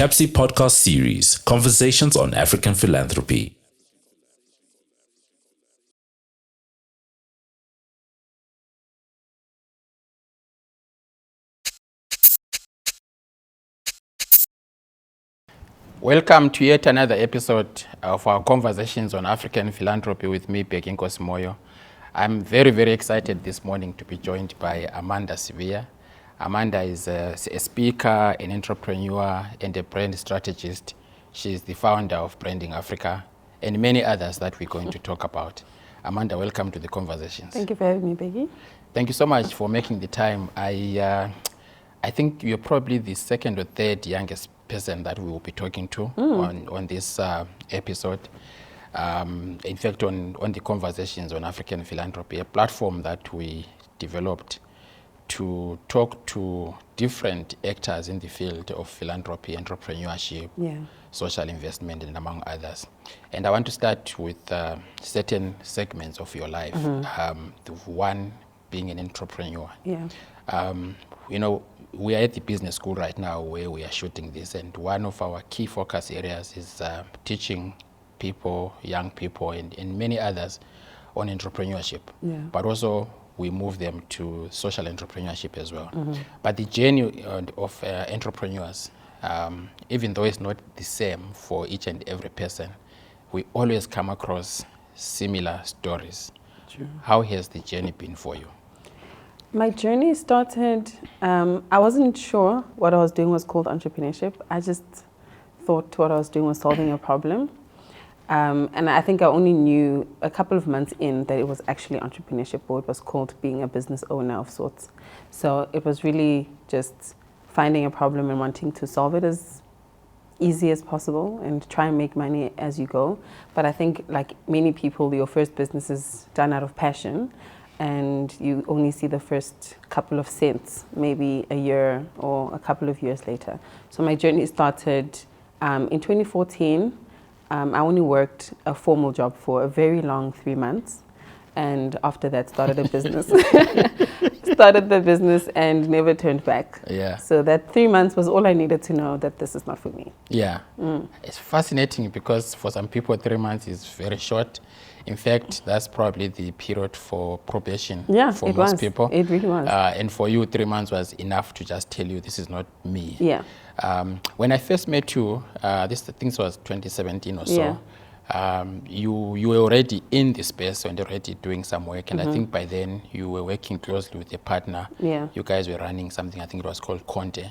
CAPSI podcast series, Conversations on African Philanthropy. Welcome to yet another episode of our Conversations on African Philanthropy with me, Prof Moyo. I'm very excited this morning to be joined by Amanda Sibiya. Amanda is a speaker, an entrepreneur, and a brand strategist. She's the founder of Branding Africa and many others that we're going to talk about. Amanda, welcome to the Conversations. Thank you for having me, Peggy. Thank you so much for making the time. I think you're probably the second or third youngest person that we will be talking to on this episode. In fact, on the Conversations on African Philanthropy, a platform that we developed to talk to different actors in the field of philanthropy, entrepreneurship, social investment, and among others. And I want to start with certain segments of your life. The one being an entrepreneur. You know, we are at the business school right now where we are shooting this, and one of our key focus areas is teaching people, young people, and many others on entrepreneurship. But also we move them to social entrepreneurship as well. But the journey of entrepreneurs, even though it's not the same for each and every person, we always come across similar stories. How has the journey been for you? My journey started, I wasn't sure what I was doing was called entrepreneurship. I just thought what I was doing was solving a problem. And I think I only knew a couple of months in that it was actually entrepreneurship, or it was called being a business owner of sorts. So it was really just finding a problem and wanting to solve it as easy as possible and try and make money as you go. But I think, like many people, your first business is done out of passion, and you only see the first couple of cents, maybe a year or a couple of years later. So my journey started in 2014. I only worked a formal job for a very long 3 months. And after that, started a business. Started the business and never turned back. So that 3 months was all I needed to know that this is not for me. It's fascinating because for some people, 3 months is very short. In fact, that's probably the period for probation for most people. It really was. And for you, 3 months was enough to just tell you this is not me. When I first met you, this was 2017 or so. You were already in the space and already doing some work, and I think by then you were working closely with a partner. You guys were running something, I think it was called Conte.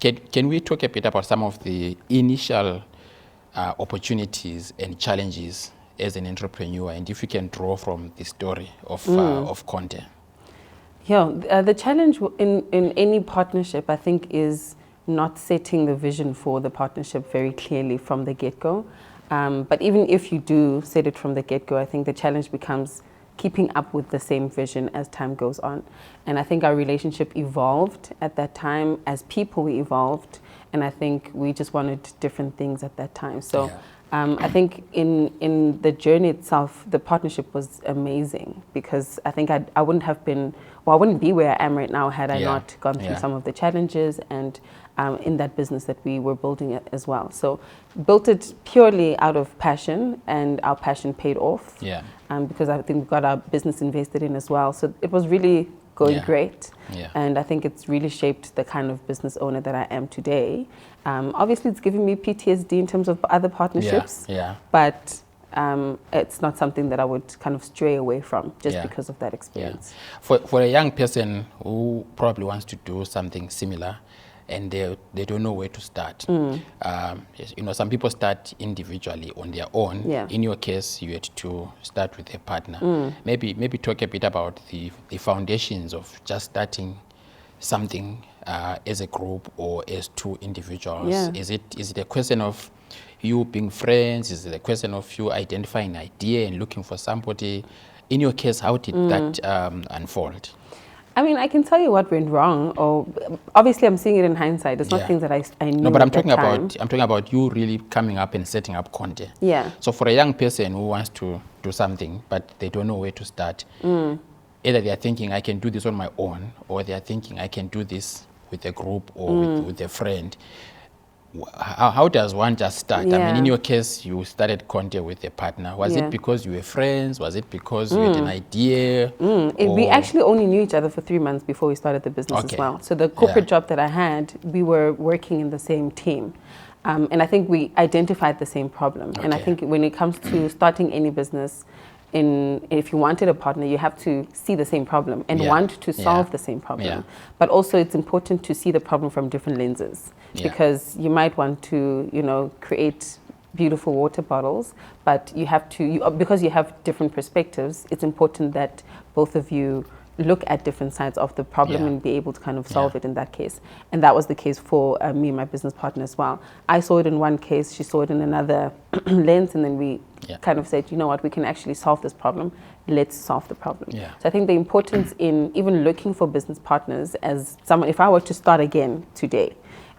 Can we talk a bit about some of the initial opportunities and challenges as an entrepreneur, and if you can draw from the story of Conte? The challenge in any partnership, I think, is not setting the vision for the partnership very clearly from the get-go. But even if you do set it from the get-go, I think the challenge becomes keeping up with the same vision as time goes on. And I think our relationship evolved at that time. As people, we evolved, and I think we just wanted different things at that time. So I think in the journey itself, the partnership was amazing, because I think I wouldn't have been, I wouldn't be where I am right now had I not gone through some of the challenges and in that business that we were building it as well. So built it purely out of passion, and our passion paid off. Because I think we got our business invested in as well. So it was really going great. And I think it's really shaped the kind of business owner that I am today. Obviously, it's giving me PTSD in terms of other partnerships, but it's not something that I would kind of stray away from just because of that experience. For a young person who probably wants to do something similar, and they don't know where to start. You know, some people start individually on their own. In your case, you had to start with a partner. Maybe talk a bit about the foundations of just starting something as a group or as two individuals. Is it a question of you being friends? Is it a question of you identifying an idea and looking for somebody? In your case, how did that unfold? I mean, I can tell you what went wrong, or obviously I'm seeing it in hindsight. It's not things that I knew. No, but I'm talking about you really coming up and setting up Conte. So for a young person who wants to do something, but they don't know where to start, either they are thinking I can do this on my own, or they are thinking I can do this with a group or with a friend. how does one just start? I mean, Yeah. in your case, you started Conte with a partner. Was Yeah. it because you were friends? Was it because you had an idea? We actually only knew each other for 3 months before we started the business Okay. as well. So the corporate Yeah. job that I had, we were working in the same team. And I think we identified the same problem. And I Okay. think when it comes to starting any business, if you wanted a partner, you have to see the same problem and Yeah. want to solve Yeah. the same problem. Yeah. But also it's important to see the problem from different lenses, Yeah. because you might want to, create beautiful water bottles, but you have to, because you have different perspectives, it's important that both of you look at different sides of the problem Yeah. and be able to kind of solve Yeah. it in that case. And that was the case for me and my business partner as well. I saw it in one case, she saw it in another lens, and then we Yeah. kind of said, you know what, we can actually solve this problem. Let's solve the problem. Yeah. So I think the importance in even looking for business partners, as someone, if I were to start again today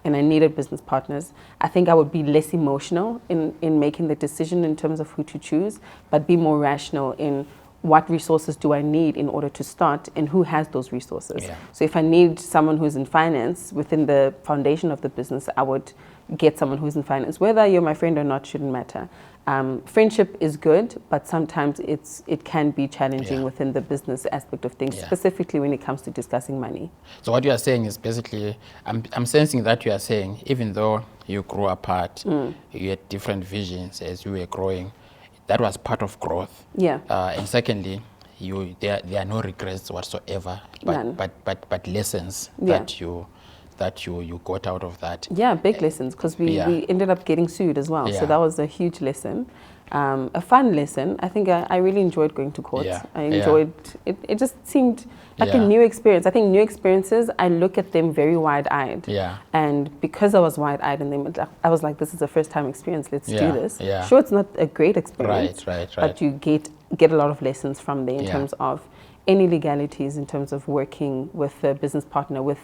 and I needed business partners, I think I would be less emotional in making the decision in terms of who to choose, but be more rational in what resources do I need in order to start, and who has those resources. Yeah. So if I need someone who's in finance within the foundation of the business, I would get someone who's in finance. Whether you're my friend or not shouldn't matter. Friendship is good, but sometimes it can be challenging Yeah. within the business aspect of things, Yeah. specifically when it comes to discussing money. So what you are saying is basically, I'm sensing that you are saying, even though you grew apart, you had different visions as you were growing, that was part of growth. Yeah. And secondly, there are no regrets whatsoever, None. but lessons Yeah. that you got out of that. Yeah, big lessons, because Yeah. we ended up getting sued as well. Yeah. So that was a huge lesson. A fun lesson. I think I really enjoyed going to court. Yeah. I enjoyed it. It just seemed like Yeah. a new experience. I think new experiences, I look at them very wide-eyed. Yeah. And because I was wide-eyed and them, I was like, this is a first-time experience. Let's Yeah. do this. Yeah. Sure, it's not a great experience. Right. But you get a lot of lessons from there in Yeah. terms of any legalities, in terms of working with a business partner, with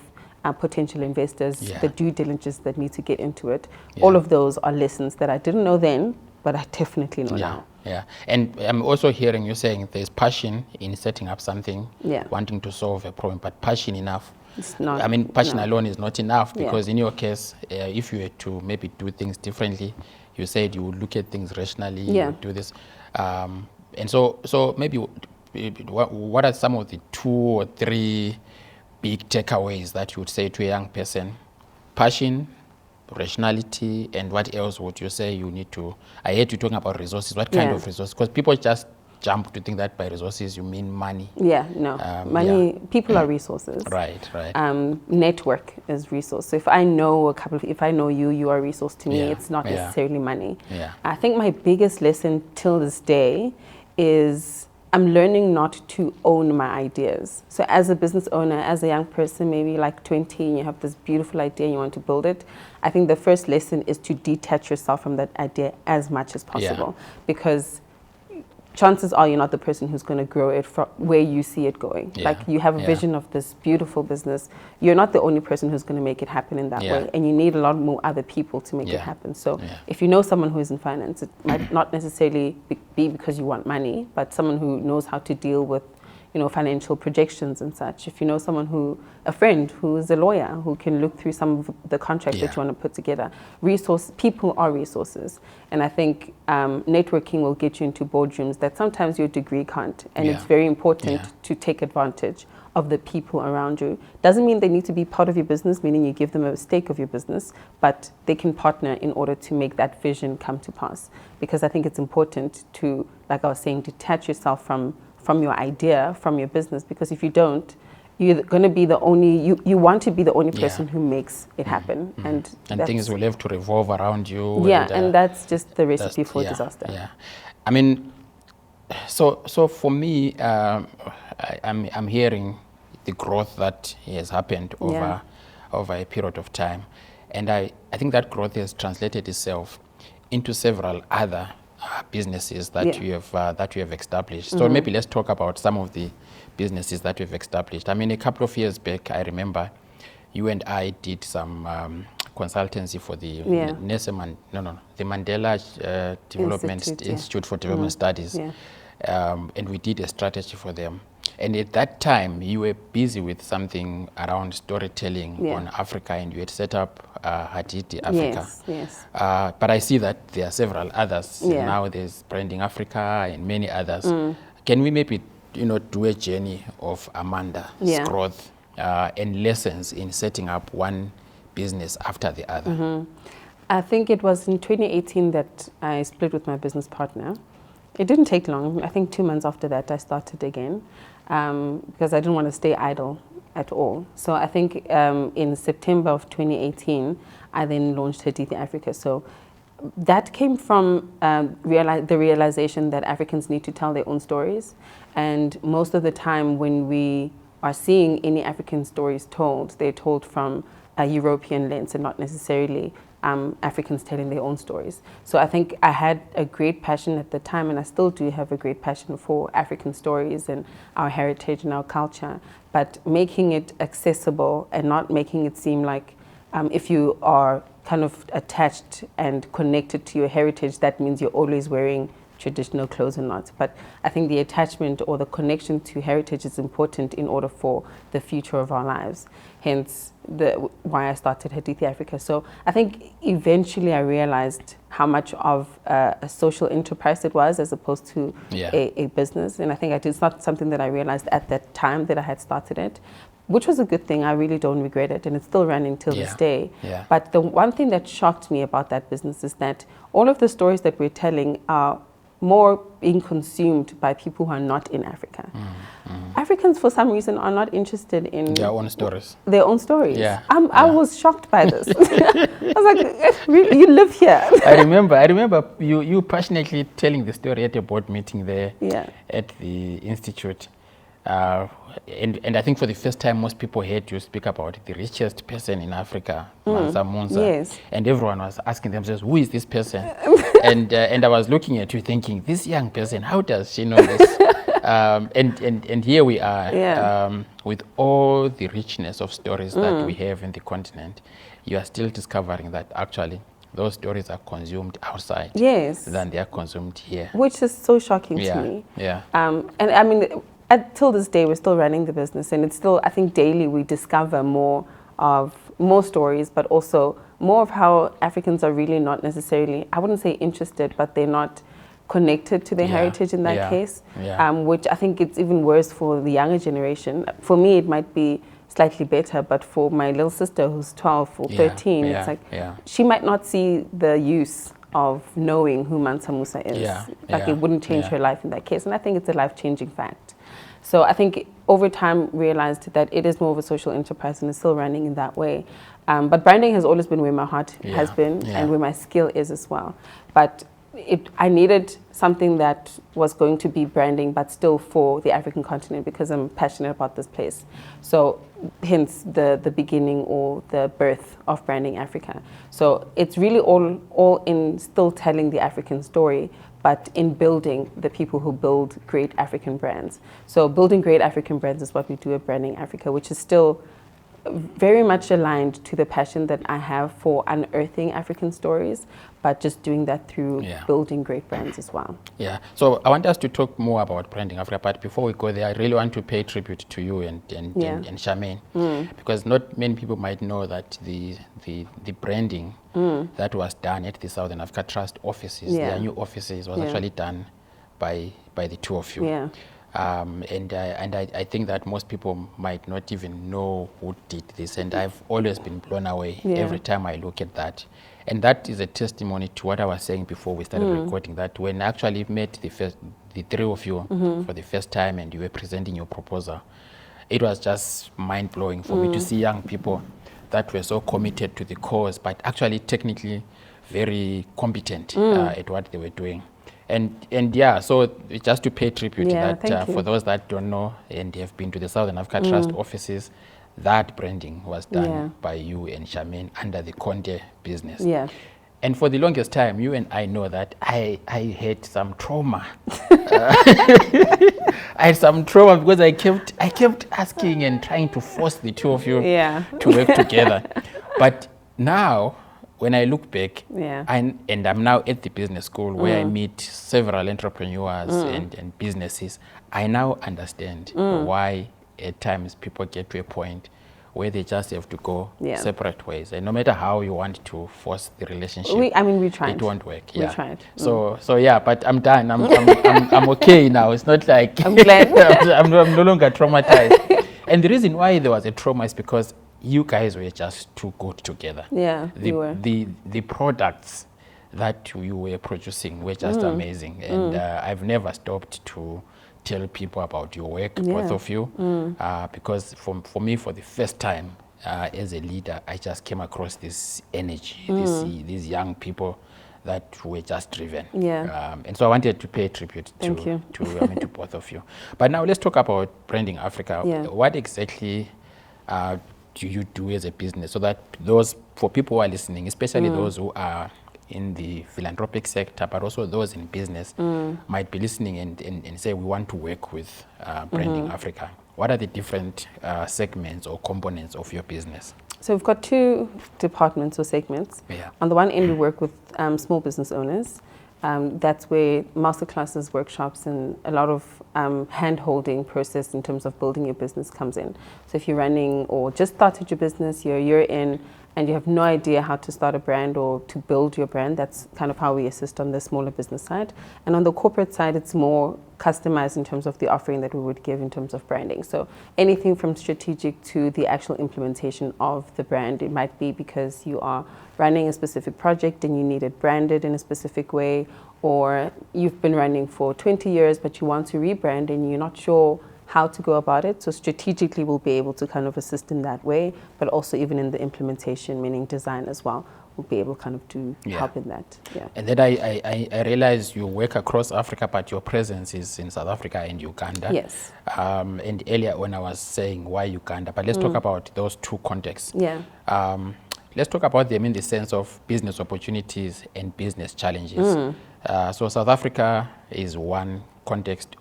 potential investors, Yeah. the due diligence that need to get into it. Yeah. All of those are lessons that I didn't know then, but I definitely know Yeah, now. yeah. And I'm also hearing you saying there's passion in setting up something, Yeah. wanting to solve a problem, but passion enough. It's not. I mean, passion no. alone is not enough, Yeah. because in your case, if you were to maybe do things differently, you said you would look at things rationally, you Yeah. would do this. And so maybe what are some of the 2 or 3 big takeaways that you would say to a young person? Passion, rationality, and what else would you say you need to? I heard you talking about resources. What kind Yeah. of resources? Because people just jump to think that by resources you mean money. Yeah, no. Money, people are resources. Right. Network is resource. So if I know if I know you, you are a resource to me. Yeah, It's not yeah. necessarily money. Yeah. I think my biggest lesson till this day is I'm learning not to own my ideas. So as a business owner, as a young person, maybe like 20, and you have this beautiful idea and you want to build it, I think the first lesson is to detach yourself from that idea as much as possible. Because chances are you're not the person who's going to grow it from where you see it going. Yeah. Like you have a Yeah. vision of this beautiful business. You're not the only person who's going to make it happen in that Yeah. way. And you need a lot more other people to make Yeah. it happen. So Yeah. if you know someone who is in finance, it might not necessarily be because you want money, but someone who knows how to deal with, financial projections and such. If you know a friend who is a lawyer who can look through some of the contracts Yeah. that you want to put together. People are resources. And I think networking will get you into boardrooms that sometimes your degree can't. And Yeah. it's very important Yeah. to take advantage of the people around you. Doesn't mean they need to be part of your business, meaning you give them a stake of your business, but they can partner in order to make that vision come to pass. Because I think it's important to, like I was saying, detach yourself from your idea, from your business, because if you don't, you're going to be you want to be the only person Yeah. who makes it happen. And things will have to revolve around you. Yeah, and that's just the recipe for yeah, disaster. Yeah, I mean, so for me, I'm hearing the growth that has happened over a period of time, and I think that growth has translated itself into several other businesses that you have established. So maybe let's talk about some of the businesses that you've established. I mean, a couple of years back, I remember you and I did some consultancy for the the Mandela Development Institute for Development Studies, and we did a strategy for them. And at that time, you were busy with something around storytelling on Africa, and you had set up Haditi Africa. Yes. But I see that there are several others. Now there's Branding Africa and many others. Can we maybe, do a journey of Amanda's growth and lessons in setting up one business after the other? I think it was in 2018 that I split with my business partner. It didn't take long. I think 2 months after that, I started again because I didn't want to stay idle at all. So I think in September of 2018, I then launched Haditi Africa. So that came from the realization that Africans need to tell their own stories. And most of the time when we are seeing any African stories told, they're told from a European lens and not necessarily Africans telling their own stories. So I think I had a great passion at the time, and I still do have a great passion for African stories and our heritage and our culture, but making it accessible and not making it seem like if you are kind of attached and connected to your heritage, that means you're always wearing traditional clothes or not. But I think the attachment or the connection to heritage is important in order for the future of our lives. Hence why I started Haditi Africa. So I think eventually I realized how much of a social enterprise it was as opposed to a business. And I think it's not something that I realized at that time that I had started it, which was a good thing. I really don't regret it, and it's still running till this day. But the one thing that shocked me about that business is that all of the stories that we're telling are more being consumed by people who are not in Africa. Africans, for some reason, are not interested in their own stories. I was shocked by this. I was like, really? You live here? I remember you passionately telling the story at a board meeting there at the institute. And I think for the first time, most people heard you speak about the richest person in Africa, Mansa Musa. Yes. And everyone was asking themselves, who is this person? and I was looking at you thinking, this young person, how does she know this? And here we are with all the richness of stories that we have in the continent. You are still discovering that actually those stories are consumed outside than they are consumed here. Which is so shocking to me. And I mean, until this day, we're still running the business, and it's still, I think daily we discover more stories, but also more of how Africans are really not necessarily, I wouldn't say interested, but they're not connected to their heritage in that case, which I think it's even worse for the younger generation. For me, it might be slightly better, but for my little sister who's 12 or 13, it's like she might not see the use of knowing who Mansa Musa is. It wouldn't change her life in that case, and I think it's a life-changing fact. So I think over time realized that it is more of a social enterprise and it's still running in that way. But branding has always been where my heart has been and where my skill is as well. But I needed something that was going to be branding, but still for the African continent because I'm passionate about this place. So hence the beginning or the birth of Branding Africa. So it's really all in still telling the African story, but in building the people who build great African brands. So building great African brands is what we do at Branding Africa, which is still very much aligned to the passion that I have for unearthing African stories, but just doing that through building great brands as well. So I want us to talk more about Branding Africa, but before we go there, I really want to pay tribute to you and Charmaine, because not many people might know that the branding that was done at the Southern Africa Trust offices, their new offices, was actually done by the two of you. And I think that most people might not even know who did this, and I've always been blown away every time I look at that. And that is a testimony to what I was saying before we started recording, that when I actually met the three of you for the first time and you were presenting your proposal, it was just mind-blowing for me to see young people that were so committed to the cause, but actually technically very competent at what they were doing. And so just to pay tribute that for those that don't know and have been to the Southern Africa Trust offices, that branding was done by you and Charmaine under the Conte business. And for the longest time, you and I know that I had some trauma. I had some trauma because I kept asking and trying to force the two of you to work together. But now, when I look back, and I'm now at the business school where I meet several entrepreneurs and businesses, I now understand why at times people get to a point where they just have to go separate ways, and no matter how you want to force the relationship, we tried. It won't work. We tried. So yeah, but I'm done. I'm okay now. It's not like I'm glad. I'm no longer traumatized. And the reason why there was a trauma is because you guys were just too good together. Yeah, we were. The products that you were producing were just amazing, and I've never stopped to tell people about your work, both of you, because for me, for the first time as a leader, I just came across this energy, these young people that were just driven. And so I wanted to pay tribute to both of you. But now let's talk about Branding Africa. What exactly do you do as a business, so that for people who are listening, especially those who are in the philanthropic sector, but also those in business might be listening and say, we want to work with Branding Africa. What are the different segments or components of your business? So we've got two departments or segments. On the one end, we work with small business owners. That's where masterclasses, workshops, and a lot of hand-holding process in terms of building your business comes in. So if you're running or just started your business, you're a year in, and you have no idea how to start a brand or to build your brand, that's kind of how we assist on the smaller business side. And on the corporate side, it's more customized in terms of the offering that we would give in terms of branding. So anything from strategic to the actual implementation of the brand. It might be because you are running a specific project and you need it branded in a specific way, or you've been running for 20 years but you want to rebrand and you're not sure how to go about it. So strategically we'll be able to kind of assist in that way, but also even in the implementation, meaning design as well, we'll be able kind of to help in that. And then I realize you work across Africa, but your presence is in South Africa and Uganda. Yes. And earlier when I was saying why Uganda, but let's talk about those two contexts. Let's talk about them in the sense of business opportunities and business challenges. So South Africa is one context,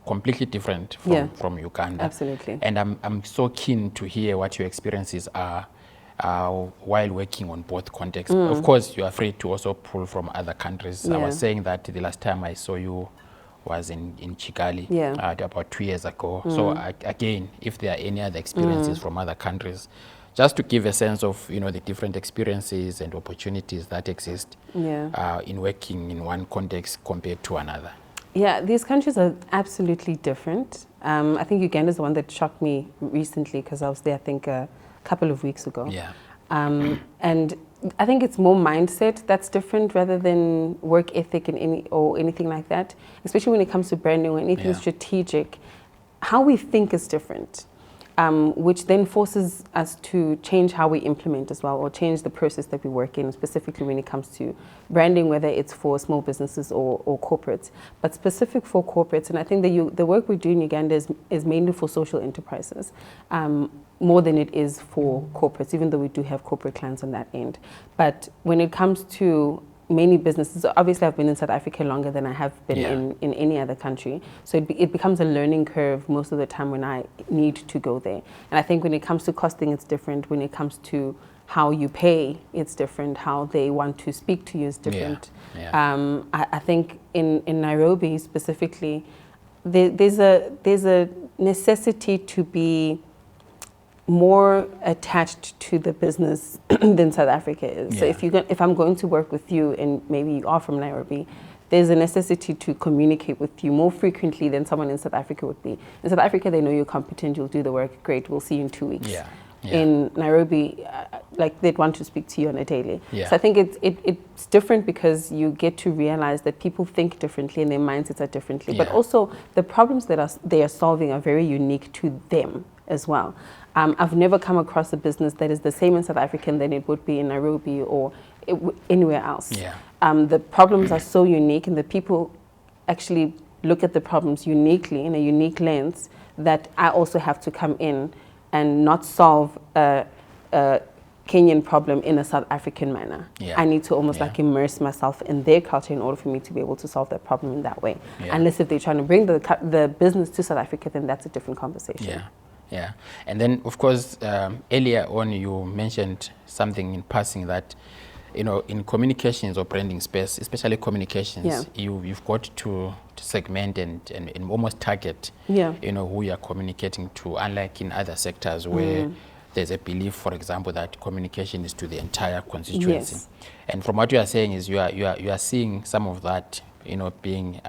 completely different from Uganda. Absolutely. And I'm so keen to hear what your experiences are while working on both contexts. Of course, you're free to also pull from other countries. I was saying that the last time I saw you was in Kigali about 2 years ago. So again, if there are any other experiences from other countries, just to give a sense of the different experiences and opportunities that exist in working in one context compared to another. Yeah, these countries are absolutely different. I think Uganda is the one that shocked me recently because I was there, I think, a couple of weeks ago. And I think it's more mindset that's different rather than work ethic and anything like that. Especially when it comes to branding or anything strategic, how we think is different. Which then forces us to change how we implement as well, or change the process that we work in, specifically when it comes to branding, whether it's for small businesses or corporates, but specific for corporates. And I think the work we do in Uganda is mainly for social enterprises, more than it is for corporates, even though we do have corporate clients on that end. But when it comes to many businesses, obviously I've been in South Africa longer than I have been in any other country. So it becomes a learning curve most of the time when I need to go there. And I think when it comes to costing, it's different. When it comes to how you pay, it's different. How they want to speak to you is different. I think in Nairobi specifically, there's a necessity to be more attached to the business than South Africa is. So if I'm going to work with you and maybe you are from Nairobi, there's a necessity to communicate with you more frequently than someone in South Africa would be. In South Africa, they know you're competent, you'll do the work, great, we'll see you in 2 weeks. In Nairobi, like they'd want to speak to you on a daily. So I think it's different because you get to realize that people think differently and their mindsets are differently, but also the problems that they are solving are very unique to them as well. I've never come across a business that is the same in South Africa than it would be in Nairobi or anywhere else. The problems are so unique, and the people actually look at the problems uniquely in a unique lens, that I also have to come in and not solve a Kenyan problem in a South African manner. I need to almost like immerse myself in their culture in order for me to be able to solve that problem in that way. Unless if they're trying to bring the business to South Africa, then that's a different conversation. And then, of course, earlier on you mentioned something in passing that in communications or branding space, especially communications, you've got to segment and almost target, who you're communicating to, unlike in other sectors where there's a belief, for example, that communication is to the entire constituency. Yes. And from what you are saying is you are seeing some of that, being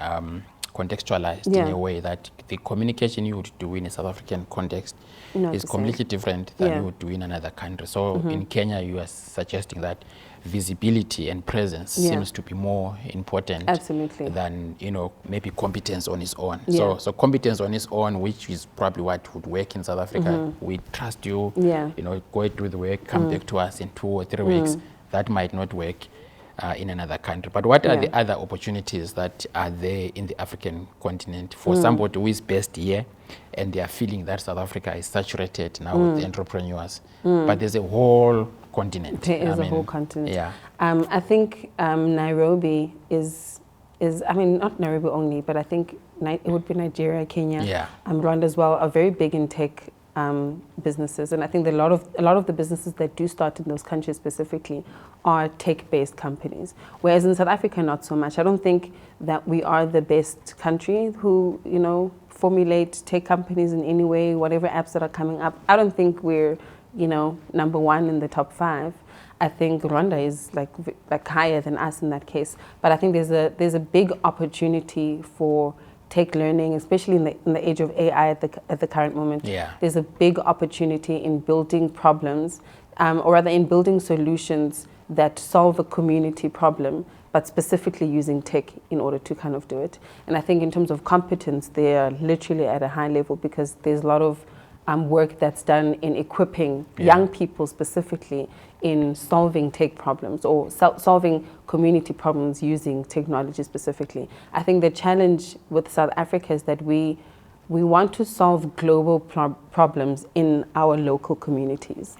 contextualized in a way that the communication you would do in a South African context is completely different than you would do in another country. So in Kenya, you are suggesting that visibility and presence seems to be more important than maybe competence on its own. So competence on its own, which is probably what would work in South Africa. We trust you, go do the work, come back to us in 2 or 3 weeks. That might not work in another country. But what are the other opportunities that are there in the African continent for somebody who is based here and they are feeling that South Africa is saturated now with entrepreneurs, but there's a whole continent. There is a whole continent. Yeah. I think Nairobi is I mean, not Nairobi only, but I think it would be Nigeria, Kenya, Rwanda as well, are very big in tech businesses, and I think that a lot of the businesses that do start in those countries specifically are tech-based companies, whereas in South Africa not so much. I don't think that we are the best country who formulate tech companies in any way. Whatever apps that are coming up, I don't think we're number one in the top 5. I think Rwanda is like higher than us in that case, but I think there's a big opportunity for tech learning, especially in the age of AI at the current moment. There's a big opportunity in building problems, or rather in building solutions that solve a community problem, but specifically using tech in order to kind of do it. And I think in terms of competence, they are literally at a high level because there's a lot of work that's done in equipping young people specifically in solving tech problems or solving community problems using technology specifically. I think the challenge with South Africa is that we want to solve global problems in our local communities.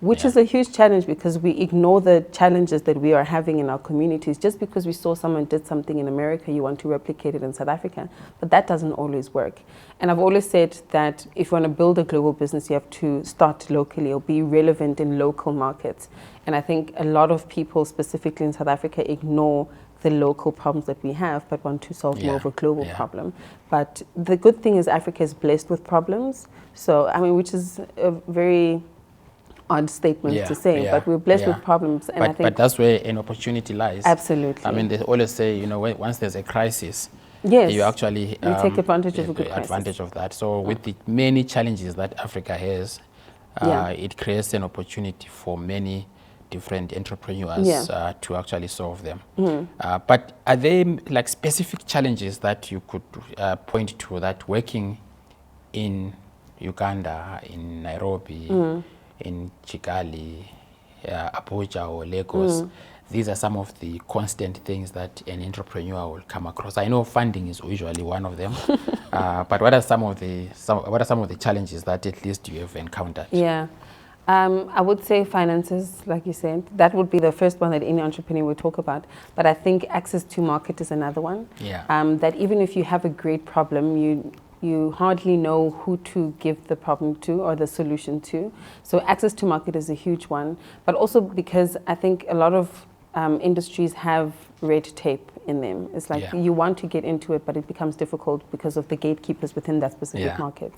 Which is a huge challenge because we ignore the challenges that we are having in our communities. Just because we saw someone did something in America, you want to replicate it in South Africa, but that doesn't always work. And I've always said that if you want to build a global business, you have to start locally or be relevant in local markets. And I think a lot of people, specifically in South Africa, ignore the local problems that we have, but want to solve more of a global problem. But the good thing is Africa is blessed with problems. So, I mean, which is a very odd statement to say, but we're blessed with problems, and I think. But that's where an opportunity lies. Absolutely. I mean, they always say, once there's a crisis, you actually take advantage of a good advantage of that. So with the many challenges that Africa has, it creates an opportunity for many different entrepreneurs to actually solve them. But are there like specific challenges that you could point to that working in Uganda, in Nairobi, in Kigali, Abuja or Lagos, these are some of the constant things that an entrepreneur will come across. I know funding is usually one of them, but what are some of the challenges that at least you have encountered? I would say finances, like you said. That would be the first one that any entrepreneur would talk about. But I think access to market is another one. That even if you have a great problem, you hardly know who to give the problem to or the solution to. So access to market is a huge one, but also because I think a lot of industries have red tape in them. It's like you want to get into it, but it becomes difficult because of the gatekeepers within that specific market.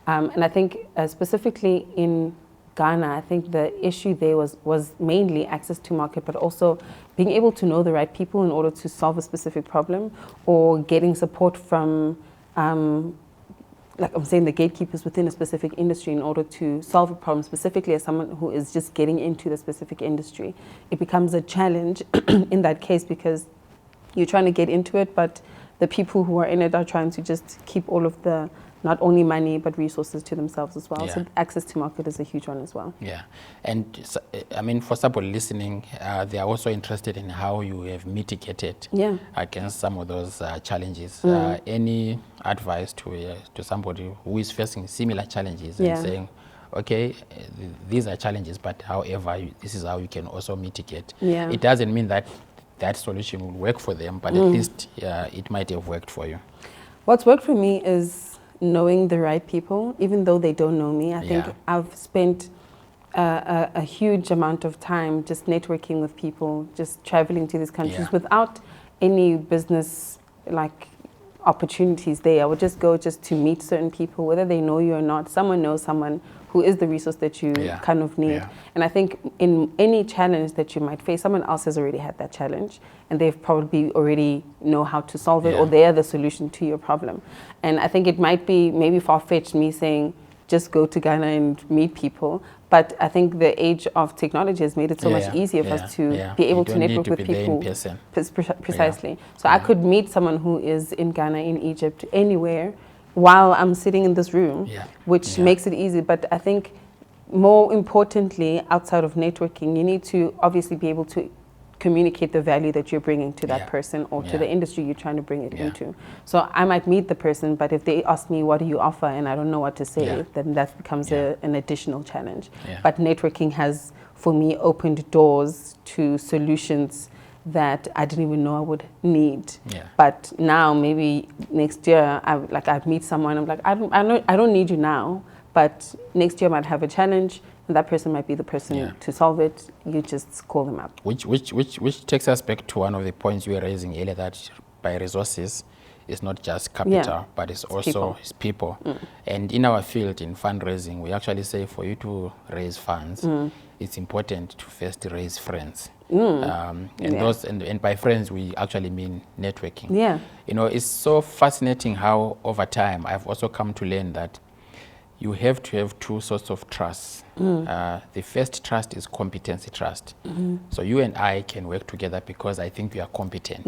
And I think specifically in Ghana, I think the issue there was mainly access to market, but also being able to know the right people in order to solve a specific problem, or getting support from like I'm saying, the gatekeepers within a specific industry in order to solve a problem, specifically as someone who is just getting into the specific industry. It becomes a challenge in that case because you're trying to get into it, but the people who are in it are trying to just keep all of the, not only money, but resources to themselves as well. So access to market is a huge one as well. And so, I mean, for somebody listening, they are also interested in how you have mitigated against some of those challenges. Any advice to somebody who is facing similar challenges and saying, okay, these are challenges, but however, this is how you can also mitigate. It doesn't mean that that solution will work for them, but at least it might have worked for you. What's worked for me is knowing the right people, even though they don't know me. I think I've spent a huge amount of time just networking with people, just traveling to these countries without any business like opportunities there. I would just go just to meet certain people, whether they know you or not. Someone knows someone who is the resource that you kind of need. And I think in any challenge that you might face, someone else has already had that challenge and they've probably already know how to solve it, or they're the solution to your problem. And I think it might be maybe far-fetched me saying just go to Ghana and meet people, but I think the age of technology has made it so much easier for us to be able to network with people. Precisely. So I could meet someone who is in Ghana, in Egypt, anywhere, while I'm sitting in this room, which makes it easy. But I think more importantly, outside of networking, you need to obviously be able to communicate the value that you're bringing to that person or to the industry you're trying to bring it into. So I might meet the person, but if they ask me, what do you offer? And I don't know what to say, then that becomes an additional challenge. But networking has, for me, opened doors to solutions that I didn't even know I would need. But now, maybe next year, I'd meet someone, I'm like, I don't need you now, but next year I might have a challenge, and that person might be the person to solve it. You just call them up. Which takes us back to one of the points you were raising earlier, that by resources, it's not just capital, but it's also people. And in our field, in fundraising, we actually say for you to raise funds, it's important to first raise friends. And by friends, we actually mean networking. You know, it's so fascinating how over time, I've also come to learn that you have to have two sorts of trust. The first trust is competency trust. So you and I can work together because I think we are competent.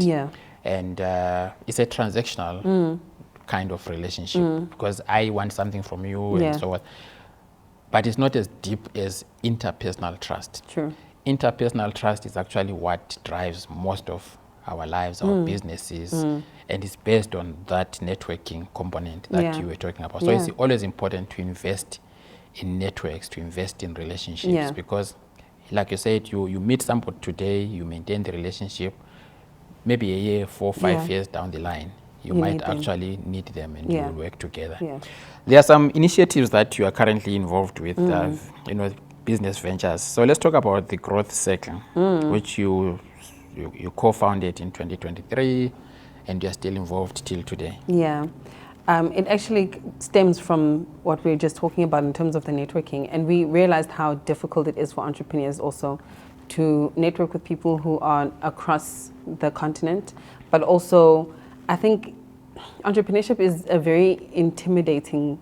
And it's a transactional kind of relationship because I want something from you and so on. But it's not as deep as interpersonal trust. Interpersonal trust is actually what drives most of our lives, our businesses, and it's based on that networking component that you were talking about. So it's always important to invest in networks, to invest in relationships, because like you said, you meet somebody today, you maintain the relationship, maybe a year, 4 or 5 years down the line, you might actually need them and you will work together. There are some initiatives that you are currently involved with, you know, business ventures. So let's talk about the Growth Circle, which you co-founded in 2023 and you're still involved till today. It actually stems from what we were just talking about in terms of the networking, and we realized how difficult it is for entrepreneurs also to network with people who are across the continent. But also, I think entrepreneurship is a very intimidating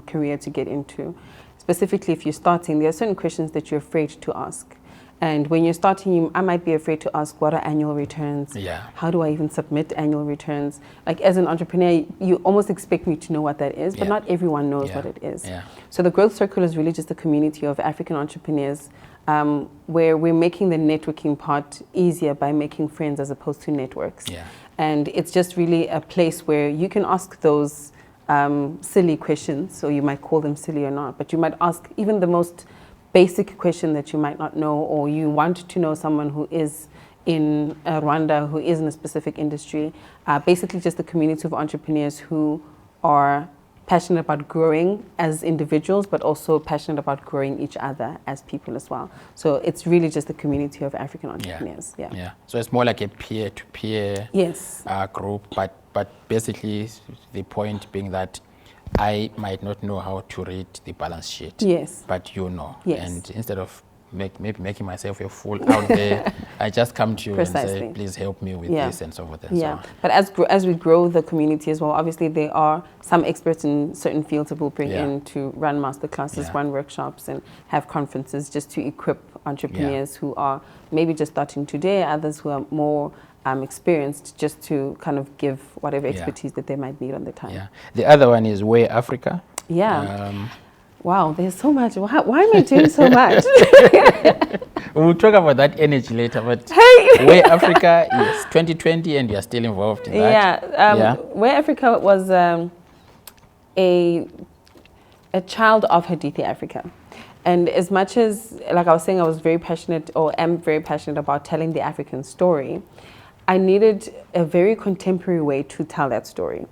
career to get into. Specifically, if you're starting, there are certain questions that you're afraid to ask. And when you're starting, I might be afraid to ask, what are annual returns? How do I even submit annual returns? Like, as an entrepreneur, you almost expect me to know what that is, but not everyone knows what it is. So the Growth Circle is really just a community of African entrepreneurs where we're making the networking part easier by making friends as opposed to networks. And it's just really a place where you can ask those silly questions, so you might call them silly or not, but you might ask even the most basic question that you might not know, or you want to know someone who is in Rwanda, who is in a specific industry. Basically just a community of entrepreneurs who are passionate about growing as individuals, but also passionate about growing each other as people as well. So it's really just a community of African entrepreneurs. So it's more like a peer-to-peer group, but basically the point being that I might not know how to read the balance sheet, but you know. And instead of maybe making myself a fool out there, I just come to you and say, please help me with this and so forth. And so on. But as we grow the community as well, obviously there are some experts in certain fields that we'll bring in to run masterclasses, run workshops, and have conferences just to equip entrepreneurs who are maybe just starting today, others who are more experienced, just to kind of give whatever expertise that they might need on the time. The other one is Where Africa. Wow, there's so much. Why am I doing so much? We'll talk about that energy later, but Where Africa is 2020 and you're still involved in that. Where Africa was a child of Haditi Africa. And as much as, like I was saying, I was very passionate, or am very passionate about telling the African story, I needed a very contemporary way to tell that story.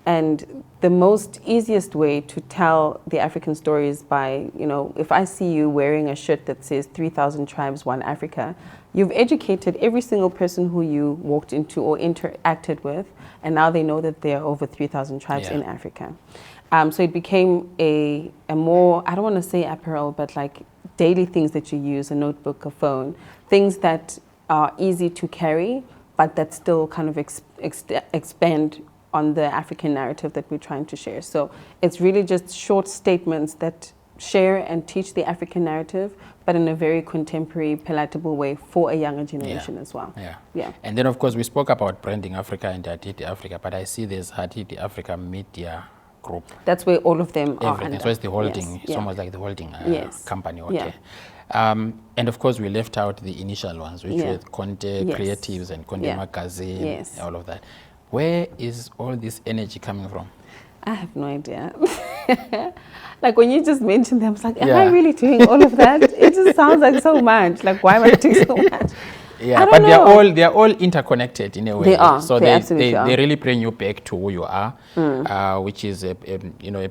And the most easiest way to tell the African story is by, if I see you wearing a shirt that says 3,000 tribes, one Africa, you've educated every single person who you walked into or interacted with, and now they know that there are over 3,000 tribes in Africa. So it became a more, I don't want to say apparel, but like daily things that you use, a notebook, a phone, things that are easy to carry, but that still kind of expand on the African narrative that we're trying to share. So it's really just short statements that share and teach the African narrative, but in a very contemporary, palatable way for a younger generation as well. Yeah. And then, of course, we spoke about Branding Africa and Haditi Africa, but I see there's Haditi Africa Media Group. That's where all of them are under. So it's the holding, it's almost like the holding company. Okay. Yeah. And of course, we left out the initial ones, which were Conte Creatives and Conte Magazine, all of that. Where is all this energy coming from? I have no idea. Like when you just mentioned them, I was like, am I really doing all of that? It just sounds like so much. Like, why am I doing so much? Yeah, but they are all interconnected in a way. They are. So they absolutely are. They really bring you back to who you are, which is a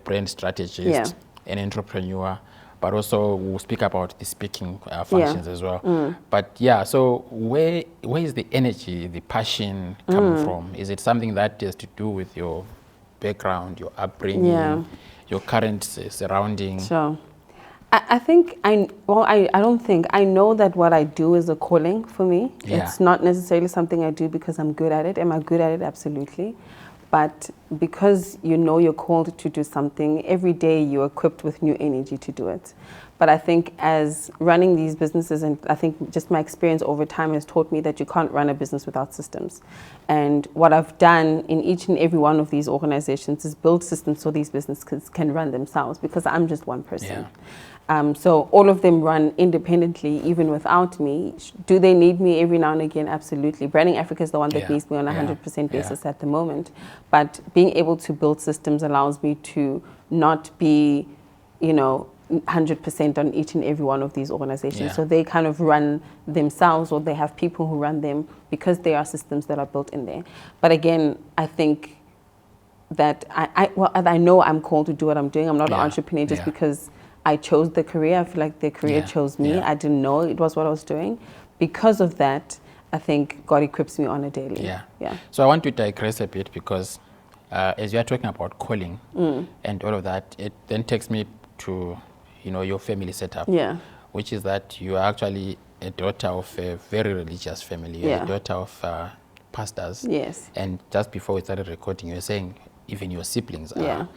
brand strategist, an entrepreneur, but also we'll speak about the speaking functions as well. But so where is the energy, the passion coming from? Is it something that has to do with your background, your upbringing, your current surroundings? Sure. I think, I don't think, I know that what I do is a calling for me. Yeah. It's not necessarily something I do because I'm good at it. Am I good at it? Absolutely. But because you know you're called to do something, every day you're equipped with new energy to do it. But I think as running these businesses, and I think just my experience over time has taught me that you can't run a business without systems. And what I've done in each and every one of these organizations is build systems so these businesses can run themselves, because I'm just one person. So all of them run independently, even without me. Do they need me every now and again? Absolutely. Branding Africa is the one that needs me on a 100% basis at the moment. But being able to build systems allows me to not be, 100% on each and every one of these organizations. So they kind of run themselves, or they have people who run them because there are systems that are built in there. But again, I think that I know I'm called to do what I'm doing. I'm not an entrepreneur just because I chose the career. I feel like the career chose me. I didn't know it was what I was doing. Because of that, I think God equips me on a daily. So I want to digress a bit, because as you are talking about calling and all of that, it then takes me to your family setup, which is that you are actually a daughter of a very religious family. You're a daughter of pastors. And just before we started recording, you were saying even your siblings are.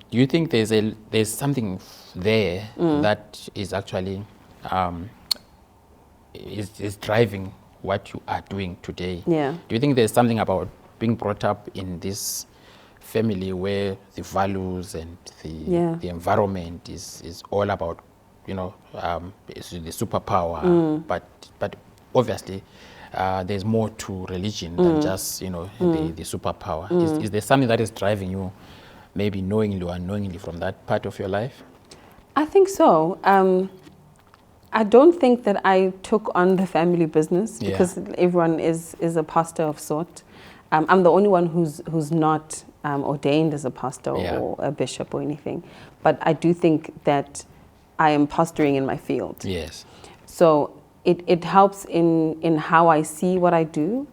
Do you think there's something there that is actually is driving what you are doing today? Do you think there's something about being brought up in this family where the values and the environment is all about it's the superpower, but obviously there's more to religion than just the superpower. Is there something that is driving you, maybe knowingly or unknowingly, from that part of your life? I think so. I don't think that I took on the family business because everyone is a pastor of sort. I'm the only one who's not ordained as a pastor or a bishop or anything, but I do think that I am pastoring in my field. So it helps in how I see what I do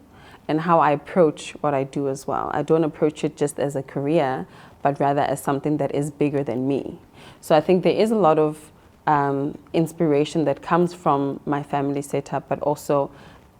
and how I approach what I do as well. I don't approach it just as a career, but rather as something that is bigger than me. So I think there is a lot of inspiration that comes from my family setup, but also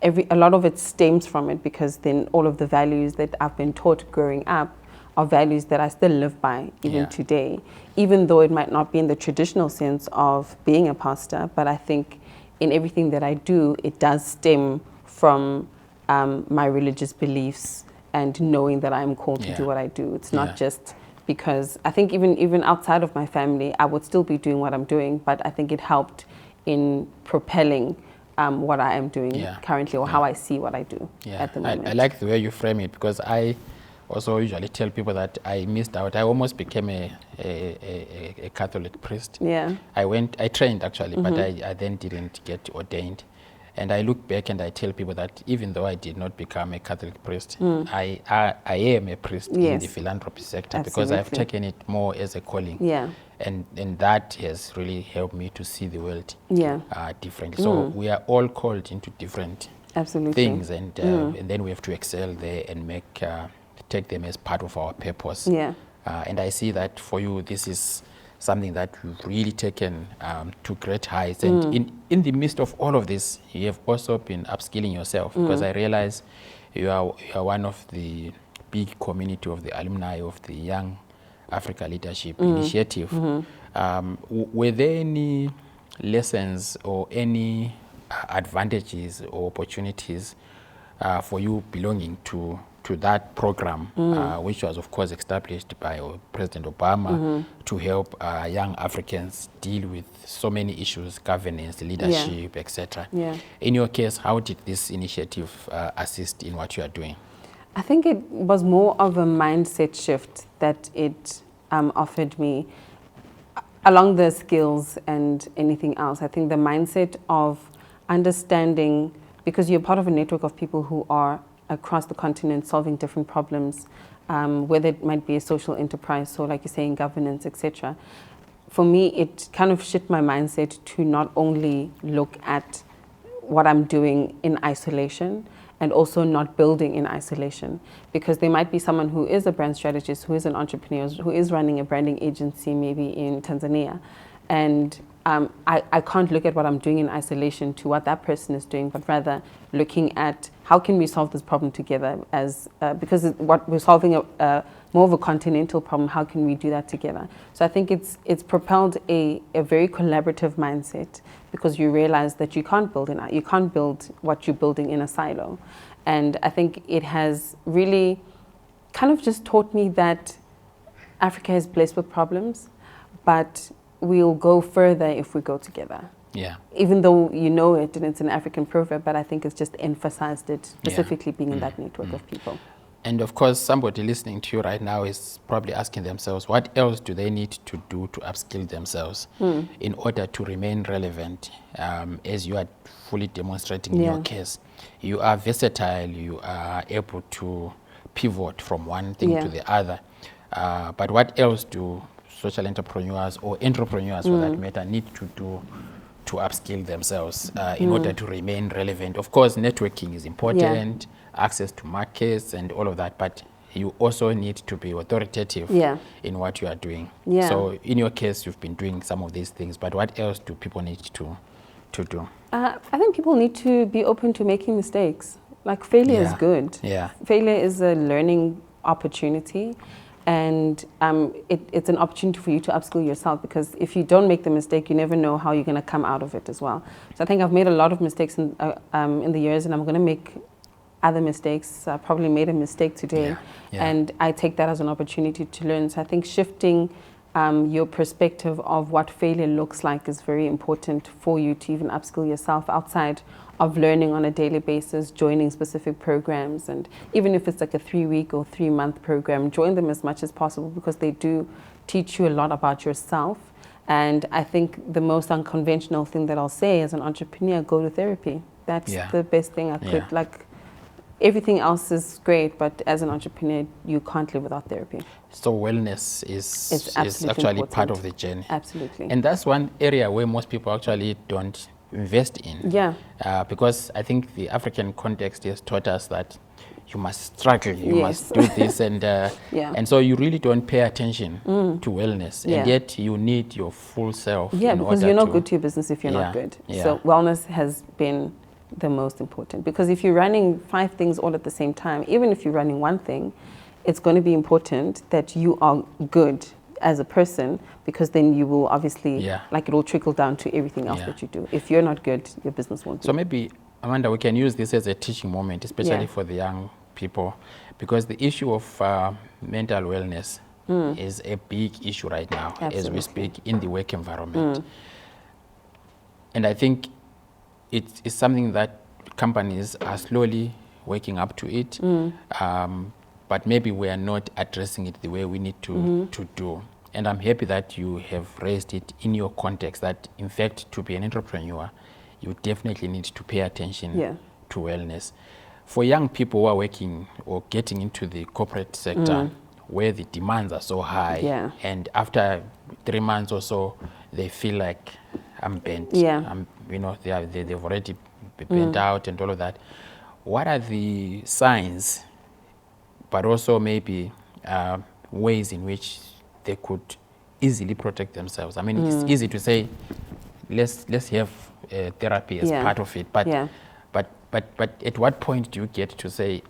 a lot of it stems from it, because then all of the values that I've been taught growing up are values that I still live by even today, even though it might not be in the traditional sense of being a pastor. But I think in everything that I do, it does stem from my religious beliefs and knowing that I'm called to do what I do. It's not just because I think even outside of my family, I would still be doing what I'm doing, but I think it helped in propelling what I am doing currently, or how I see what I do at the moment. I like the way you frame it, because I also usually tell people that I missed out. I almost became a Catholic priest. I trained actually, but I then didn't get ordained. And I look back and I tell people that even though I did not become a Catholic priest, I am a priest in the philanthropy sector because I've taken it more as a calling. Yeah. And that has really helped me to see the world differently. So we are all called into different things, and then we have to excel there and take them as part of our purpose. Yeah. And I see that for you, this is something that you've really taken to great heights. And in the midst of all of this, you have also been upskilling yourself, because I realize you are one of the big community of the alumni of the Young Africa Leadership Initiative. Were there any lessons or any advantages or opportunities for you belonging to that program, which was of course established by President Obama to help young Africans deal with so many issues, governance, leadership, etc. In your case, how did this initiative assist in what you are doing? I think it was more of a mindset shift that it offered me, along the skills and anything else. I think the mindset of understanding, because you're part of a network of people who are across the continent solving different problems, whether it might be a social enterprise, so like you're saying, governance, etc. For me, it kind of shifted my mindset to not only look at what I'm doing in isolation, and also not building in isolation, because there might be someone who is a brand strategist, who is an entrepreneur, who is running a branding agency maybe in Tanzania, and I can't look at what I'm doing in isolation to what that person is doing, but rather looking at how can we solve this problem together, as because what we're solving more of a continental problem. How can we do that together? So I think it's propelled a very collaborative mindset, because you realize that you can't build what you're building in a silo. And I think it has really kind of just taught me that Africa is blessed with problems, but we'll go further if we go together. Yeah. Even though you know it and it's an African proverb, but I think it's just emphasized it, specifically being in that network of people. And of course, somebody listening to you right now is probably asking themselves, what else do they need to do to upskill themselves in order to remain relevant, as you are fully demonstrating in your case? You are versatile, you are able to pivot from one thing to the other. But what else do social entrepreneurs or entrepreneurs, for that matter, need to do to upskill themselves in order to remain relevant? Of course, networking is important, access to markets and all of that, but you also need to be authoritative in what you are doing. So in your case, you've been doing some of these things, but what else do people need to do? I think people need to be open to making mistakes. Like, failure is good. Failure is a learning opportunity. And it's an opportunity for you to upskill yourself, because if you don't make the mistake, you never know how you're going to come out of it as well. So I think I've made a lot of mistakes in the years, and I'm going to make other mistakes. I probably made a mistake today, and I take that as an opportunity to learn. So I think shifting your perspective of what failure looks like is very important for you to even upskill yourself outside of learning on a daily basis, joining specific programs. And even if it's like a 3-week or 3-month program, join them as much as possible, because they do teach you a lot about yourself. And I think the most unconventional thing that I'll say as an entrepreneur, go to therapy. That's the best thing I could, like, everything else is great, but as an entrepreneur, you can't live without therapy. So wellness is actually important. Part of the journey. Absolutely. And that's one area where most people actually don't invest in. Because I think the African context has taught us that you must struggle, you must do this, and so you really don't pay attention to wellness, and yet you need your full self. Because you're not good to your business if you're not good. So wellness has been the most important, because if you're running 5 things all at the same time, even if you're running one thing, it's going to be important that you are good as a person, because then you will obviously, like, it will trickle down to everything else that you do. If you're not good, your business won't be. So maybe, Amanda, we can use this as a teaching moment, especially for the young people, because the issue of mental wellness is a big issue right now as we speak in the work environment. And I think it's something that companies are slowly waking up to it, but maybe we are not addressing it the way we need to do. And I'm happy that you have raised it in your context, that in fact, to be an entrepreneur, you definitely need to pay attention Yeah. to wellness. For young people who are working or getting into the corporate sector, where the demands are so high, Yeah. and after 3 months or so, they feel like I'm bent. Yeah. They've already bent out and all of that. What are the signs, but also maybe ways in which they could easily protect themselves? I mean, it's easy to say, let's have therapy as Yeah. part of it, but Yeah. but at what point do you get to say,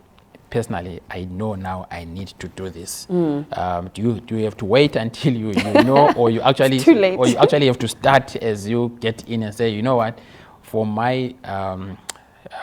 personally, I know now I need to do this? Do you have to wait until you know, or you actually Too late. or you actually have to start as you get in and say, you know what, for my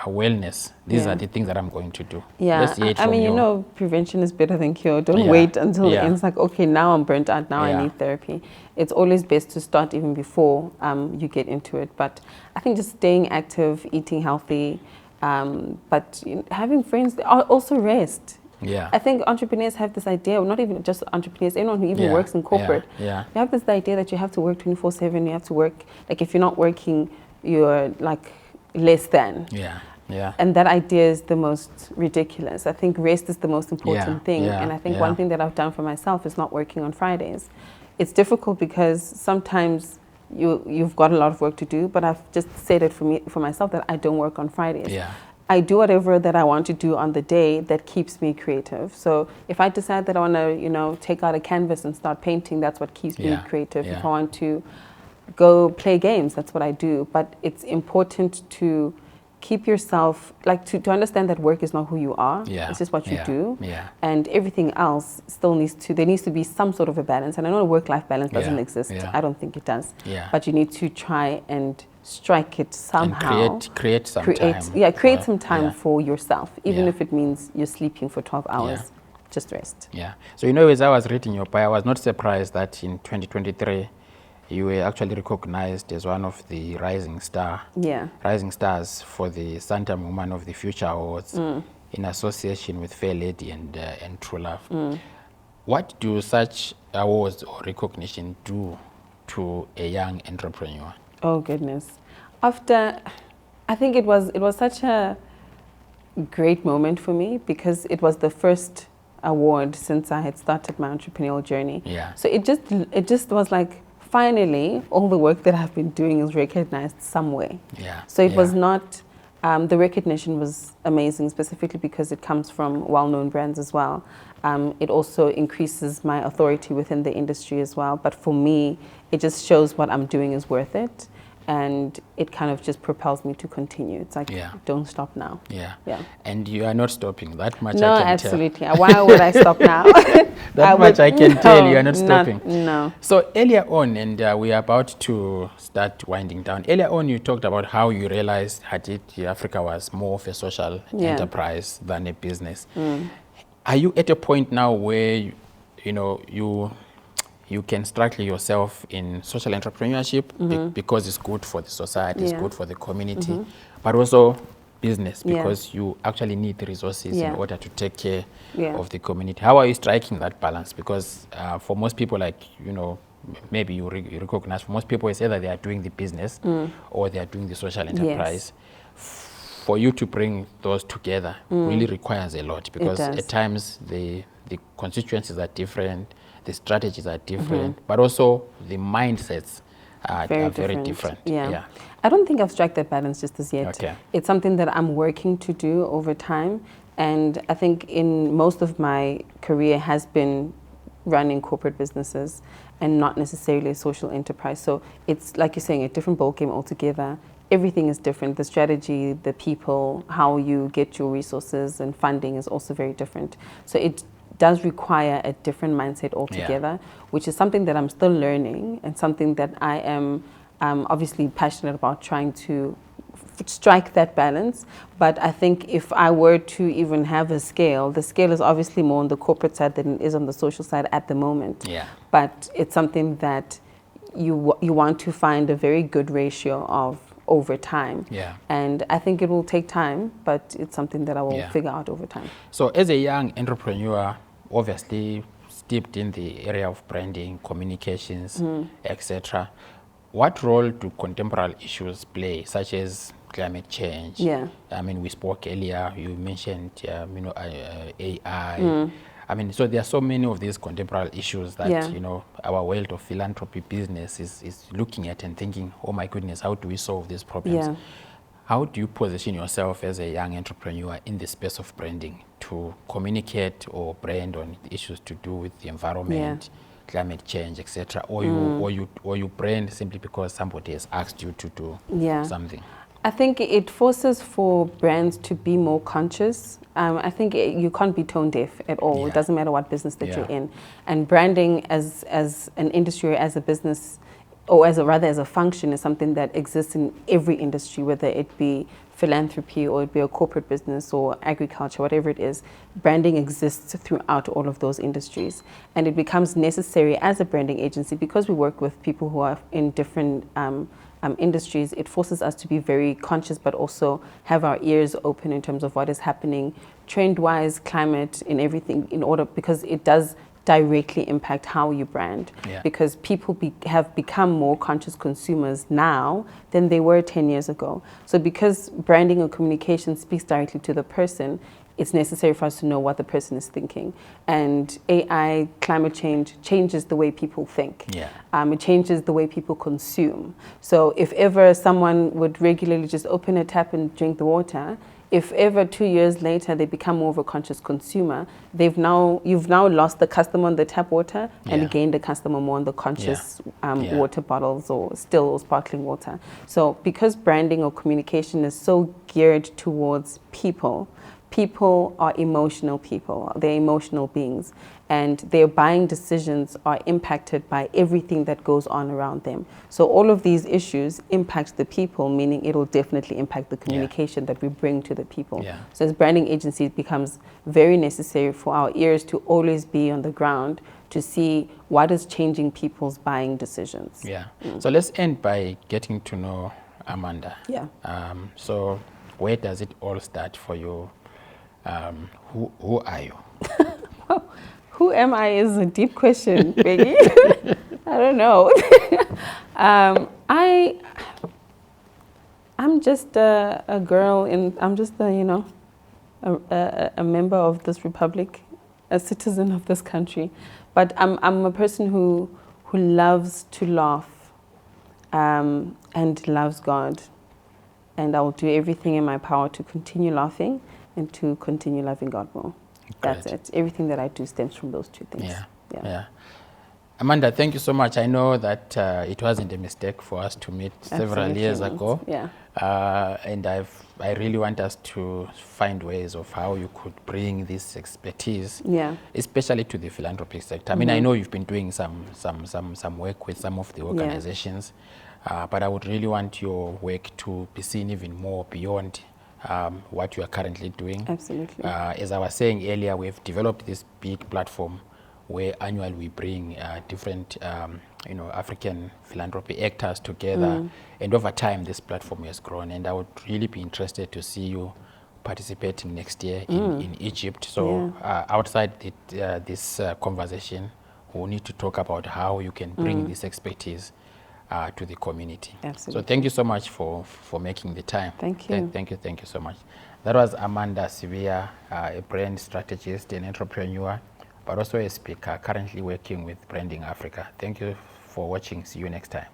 wellness, these are the things that I'm going to do. Yeah, Let's hear it I from mean, you. you know, prevention is better than cure. Don't Yeah. wait until the Yeah. end. It's like, okay, now I'm burnt out. Now Yeah. I need therapy. It's always best to start even before you get into it. But I think just staying active, eating healthy, but having friends, also rest. Yeah. I think entrepreneurs have this idea, not even just entrepreneurs, anyone who even Yeah. works in corporate. Yeah. You have this idea that you have to work 24/7. You have to work, like if you're not working, you're like less than. Yeah. Yeah. And that idea is the most ridiculous. I think rest is the most important Yeah, thing. yeah, And I think yeah. one thing that I've done for myself is not working on Fridays. It's difficult because sometimes you've got a lot of work to do, but I've just said it for myself that I don't work on Fridays. Yeah. I do whatever that I want to do on the day that keeps me creative. So if I decide that I want to, take out a canvas and start painting, that's what keeps me Yeah, creative. yeah. If I want to go play games, that's what I do. But it's important to keep yourself, like to understand that work is not who you are. Yeah, It's just what you yeah, do. yeah. And everything else still there needs to be some sort of a balance. And I know a work-life balance doesn't Yeah, exist. yeah. I don't think it does. Yeah. But you need to try and strike it somehow. And create some time. Create some time Yeah. for yourself, even Yeah. if it means you're sleeping for 12 hours. Yeah. Just rest. Yeah. So, as I was reading your bio, I was not surprised that in 2023, you were actually recognized as one of the rising stars for the Santam Woman of the Future Awards in association with Fair Lady and True Love. What do such awards or recognition do to a young entrepreneur? Oh goodness. I think it was such a great moment for me because it was the first award since I had started my entrepreneurial journey. Yeah. So it just was like, finally, all the work that I've been doing is recognized somewhere. Yeah. So it was Yeah. not, the recognition was amazing, specifically because it comes from well-known brands as well. It also increases my authority within the industry as well. But for me, it just shows what I'm doing is worth it. And it kind of just propels me to continue. It's like, Yeah. don't stop now. Yeah. Yeah. And you are not stopping. That much No, I can absolutely. Why would I stop now? That much I can tell you are not stopping. No. So earlier on, and we are about to start winding down. Earlier on, you talked about how you realized Haditi Africa was more of a social enterprise than a business. Are you at a point now where you can structure yourself in social entrepreneurship because it's good for the society, it's good for the community, but also business because you actually need the resources in order to take care of the community. How are you striking that balance? Because for most people, maybe you recognize, for most people, it's either they are doing the business or they are doing the social enterprise. For you to bring those together really requires a lot because at times the constituencies are different, the strategies are different, but also the mindsets are very different. Yeah. I don't think I've struck that balance just as yet. Okay. It's something that I'm working to do over time. And I think in most of my career has been running corporate businesses and not necessarily a social enterprise. So it's, like you're saying, a different ballgame altogether. Everything is different. The strategy, the people, how you get your resources and funding is also very different. So it does require a different mindset altogether, which is something that I'm still learning and something that I am obviously passionate about trying to strike that balance. But I think if I were to even have a scale, the scale is obviously more on the corporate side than it is on the social side at the moment. Yeah. But it's something that you want to find a very good ratio of over time. Yeah. And I think it will take time, but it's something that I will figure out over time. So as a young entrepreneur, obviously steeped in the area of branding, communications, etc., what role do contemporary issues play, such as climate change? Yeah. I mean, we spoke earlier, you mentioned, AI. I mean, so there are so many of these contemporary issues that, Yeah. our world of philanthropy business is looking at and thinking, oh my goodness, how do we solve these problems? Yeah. How do you position yourself as a young entrepreneur in the space of branding to communicate or brand on issues to do with the environment, climate change, etc., or you brand simply because somebody has asked you to do something? I think it forces for brands to be more conscious. I think you can't be tone deaf at all. Yeah. It doesn't matter what business that Yeah. you're in. And branding as an industry or as a business, or as a function, is something that exists in every industry, whether it be philanthropy or it be a corporate business or agriculture, whatever it is. Branding exists throughout all of those industries. And it becomes necessary as a branding agency, because we work with people who are in different industries. It forces us to be very conscious, but also have our ears open in terms of what is happening trend-wise, climate, in everything, because it does directly impact how you brand. Yeah. Because people have become more conscious consumers now than they were 10 years ago. So because branding or communication speaks directly to the person, it's necessary for us to know what the person is thinking. And AI, climate change, changes the way people think. Yeah. It changes the way people consume. So if ever someone would regularly just open a tap and drink the water, if ever 2 years later they become more of a conscious consumer, you've now lost the customer on the tap water and gained the customer more on the conscious water bottles or still or sparkling water. So because branding or communication is so geared towards people are emotional people, they're emotional beings, and their buying decisions are impacted by everything that goes on around them. So all of these issues impact the people, meaning it'll definitely impact the communication that we bring to the people. Yeah. So as branding agencies, it becomes very necessary for our ears to always be on the ground to see what is changing people's buying decisions. Yeah. So let's end by getting to know Amanda. Yeah. So where does it all start for you? Who are you? Well, who am I is a deep question, Becky. I don't know. I'm just a girl I'm just a member of this republic, a citizen of this country. But I'm a person who loves to laugh and loves God. And I will do everything in my power to continue laughing and to continue loving God more. That's it. Everything that I do stems from those two things. Yeah. Amanda, thank you so much. I know that it wasn't a mistake for us to meet several years ago. Yeah. And I really want us to find ways of how you could bring this expertise, especially to the philanthropic sector. I mean, I know you've been doing some work with some of the organizations, but I would really want your work to be seen even more beyond what you are currently doing. Absolutely. As I was saying earlier, we've developed this big platform where annually we bring different African philanthropy actors together, and over time this platform has grown, and I would really be interested to see you participating next year in Egypt. So outside this conversation, we'll need to talk about how you can bring this expertise to the community. Absolutely. So thank you so much for making the time. Thank you. Thank you so much. That was Amanda Sibiya, a brand strategist and entrepreneur, but also a speaker currently working with Branding Africa. Thank you for watching. See you next time.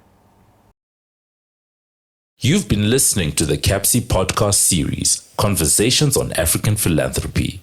You've been listening to the CAPSI podcast series, Conversations on African Philanthropy.